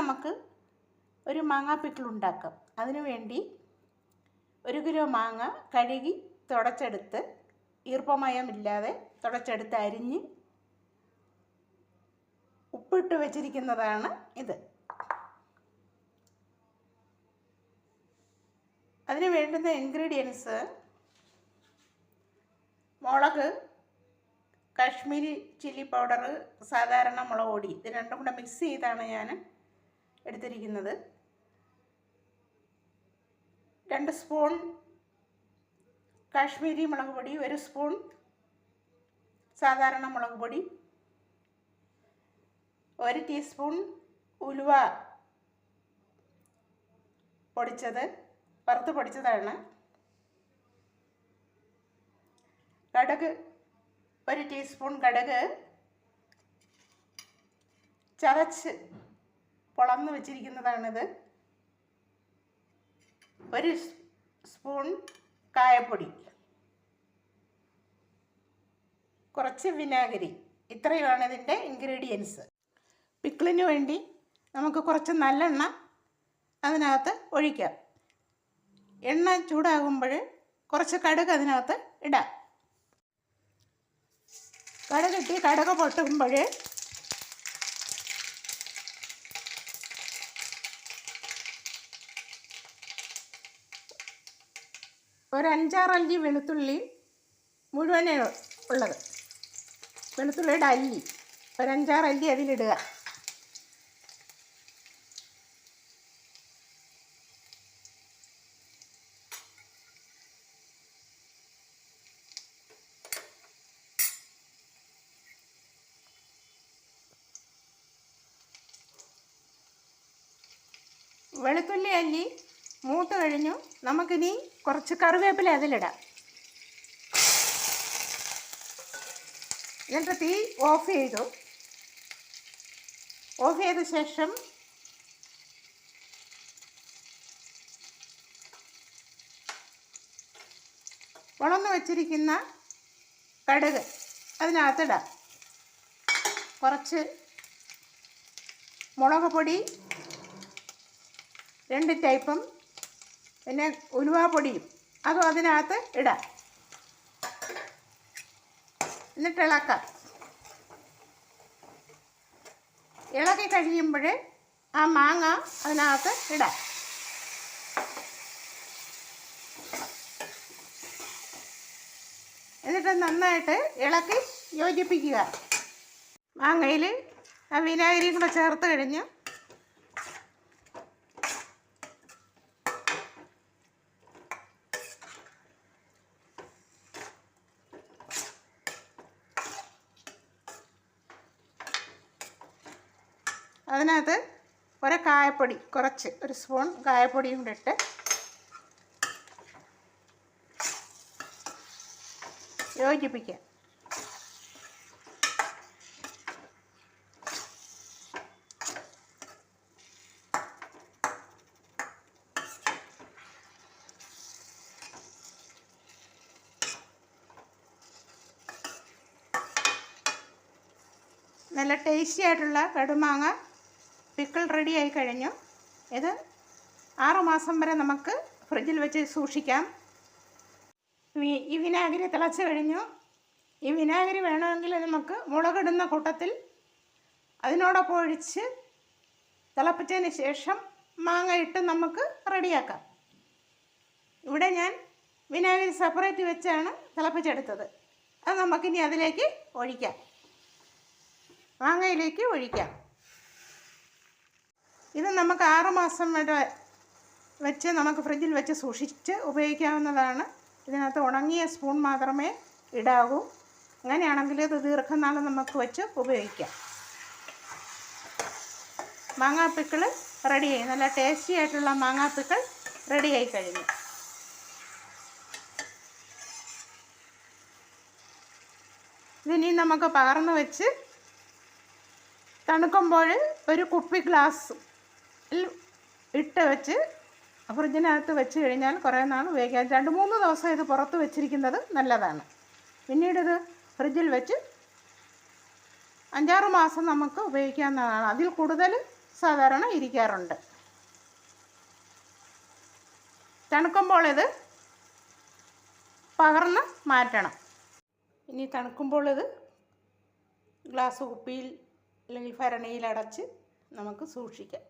നമുക്ക് ഒരു മാങ്ങാ പിക്കിൾ ഉണ്ടാക്കാം. അതിനു വേണ്ടി 1 കിലോ മാങ്ങ കഴുകി തുടച്ചെടുത്ത് ഈർപ്പമയമില്ലാതെ തുടച്ചെടുത്ത് അരിഞ്ഞ് ഉപ്പിട്ട് വെച്ചിരിക്കുന്നതാണ് ഇത്. അതിന് വേണ്ടുന്ന ഇൻഗ്രീഡിയൻസ്: മുളക്, കാശ്മീരി ചില്ലി പൗഡർ, സാധാരണ മുളക് പൊടി. ഇത് രണ്ടും കൂടെ മിക്സ് ചെയ്താണ് ഞാൻ എടുത്തിരിക്കുന്നത്. 2 സ്പൂൺ കാശ്മീരി മുളക് പൊടി, 1 സ്പൂൺ സാധാരണ മുളക് പൊടി, 1 ടീസ്പൂൺ ഉലുവ പൊടിച്ചത്, വറുത്ത് പൊടിച്ചതാണ്. കടുക്, 1 ടീസ്പൂൺ കടുക് ചതച്ച് പൊളന്ന് വെച്ചിരിക്കുന്നതാണിത്. 1 സ്പൂൺ കായപ്പൊടി, കുറച്ച് വിനാഗിരി. ഇത്രയുമാണ് ഇതിൻ്റെ ഇൻഗ്രീഡിയൻസ്. പിക്കിളിന് വേണ്ടി നമുക്ക് കുറച്ച് നല്ലെണ്ണ അതിനകത്ത് ഒഴിക്കാം. എണ്ണ ചൂടാകുമ്പോൾ കുറച്ച് കടുക് അതിനകത്ത് ഇടാം. കടുകിട്ട് കടുക് പൊട്ടുമ്പോൾ ഒരു 5-6 അല്ലി വെളുത്തുള്ളി മുഴുവനേ ഉള്ളത്, വെളുത്തുള്ളിയുടെ അല്ലി ഒരു 5-6 അല്ലി അതിലിടുക. വെളുത്തുള്ളി അല്ലി മൂത്ത് കഴിഞ്ഞു. നമുക്കിനി കുറച്ച് കറിവേപ്പില അതിലിടാം. എന്നിട്ട് തീ ഓഫ് ചെയ്ത ശേഷം ഉണന്ന് വച്ചിരിക്കുന്ന കടുക് അതിനകത്തിടാം. കുറച്ച് മുളക് പൊടി 2 ടൈപ്പും പിന്നെ ഉലുവാപ്പൊടിയും അതും അതിനകത്ത് ഇടാം. എന്നിട്ട് ഇളക്കാം. ഇളക്കി കഴിയുമ്പോൾ ആ മാങ്ങ അതിനകത്ത് ഇടാം. എന്നിട്ട് നന്നായിട്ട് ഇളക്കി യോജിപ്പിക്കുക. മാങ്ങയിൽ ആ വിനാഗിരിയും കൂടെ ചേർത്ത് കഴിഞ്ഞ് അതിനകത്ത് കായപ്പൊടി, കുറച്ച് 1 സ്പൂൺ കായപ്പൊടിയും കൂടെ ഇട്ട് യോജിപ്പിക്കുക. നല്ല ടേസ്റ്റി ആയിട്ടുള്ള കടുമാങ്ങ പിക്കിൾ റെഡി ആയി കഴിഞ്ഞു. ഇത് 6 മാസം വരെ നമുക്ക് ഫ്രിഡ്ജിൽ വെച്ച് സൂക്ഷിക്കാം. ഈ വിനാഗിരി തിളച്ച് കഴിഞ്ഞു. ഈ വിനാഗിരി വേണമെങ്കിൽ നമുക്ക് മുളകിടുന്ന കൂട്ടത്തിൽ അതിനോടൊപ്പം ഒഴിച്ച് തിളപ്പിച്ചതിന് ശേഷം മാങ്ങ ഇട്ട് നമുക്ക് റെഡിയാക്കാം. ഇവിടെ ഞാൻ വിനാഗിരി സെപ്പറേറ്റ് വെച്ചാണ് തിളപ്പിച്ചെടുത്തത്. അത് നമുക്കിനി അതിലേക്ക് ഒഴിക്കാം, മാങ്ങയിലേക്ക് ഒഴിക്കാം. ഇത് നമുക്ക് 6 മാസം വരെ വെച്ച് നമുക്ക് ഫ്രിഡ്ജിൽ വെച്ച് സൂക്ഷിച്ച് ഉപയോഗിക്കാവുന്നതാണ്. ഇതിനകത്ത് ഉണങ്ങിയ സ്പൂൺ മാത്രമേ ഇടാവൂ. അങ്ങനെയാണെങ്കിൽ ഇത് ദീർഘനാൾ നമുക്ക് വെച്ച് ഉപയോഗിക്കാം. മാങ്ങാ പിക്കിൾ റെഡിയായി. നല്ല ടേസ്റ്റി ആയിട്ടുള്ള മാങ്ങാ പിക്കിൾ റെഡിയായി കഴിഞ്ഞു. ഇതിനി നമുക്ക് പകർന്ന് വെച്ച് തണുക്കുമ്പോൾ ഒരു കുപ്പി ഗ്ലാസ് ഇട്ട് വെച്ച് ഫ്രിഡ്ജിനകത്ത് വെച്ച് കഴിഞ്ഞാൽ കുറേ നാൾ ഉപയോഗിക്കാം. 2-3 ദിവസം ഇത് പുറത്ത് വെച്ചിരിക്കുന്നത് നല്ലതാണ്. പിന്നീട് ഇത് ഫ്രിഡ്ജിൽ വെച്ച് 5-6 മാസം നമുക്ക് ഉപയോഗിക്കാവുന്നതാണ്. അതിൽ കൂടുതൽ സാധാരണ ഇരിക്കാറുണ്ട്. തണുക്കുമ്പോൾ ഇത് പകർന്ന് മാറ്റണം. ഇനി തണുക്കുമ്പോൾ ഇത് ഗ്ലാസ് കുപ്പിയിൽ അല്ലെങ്കിൽ ഭരണിയിൽ അടച്ച് നമുക്ക് സൂക്ഷിക്കാം.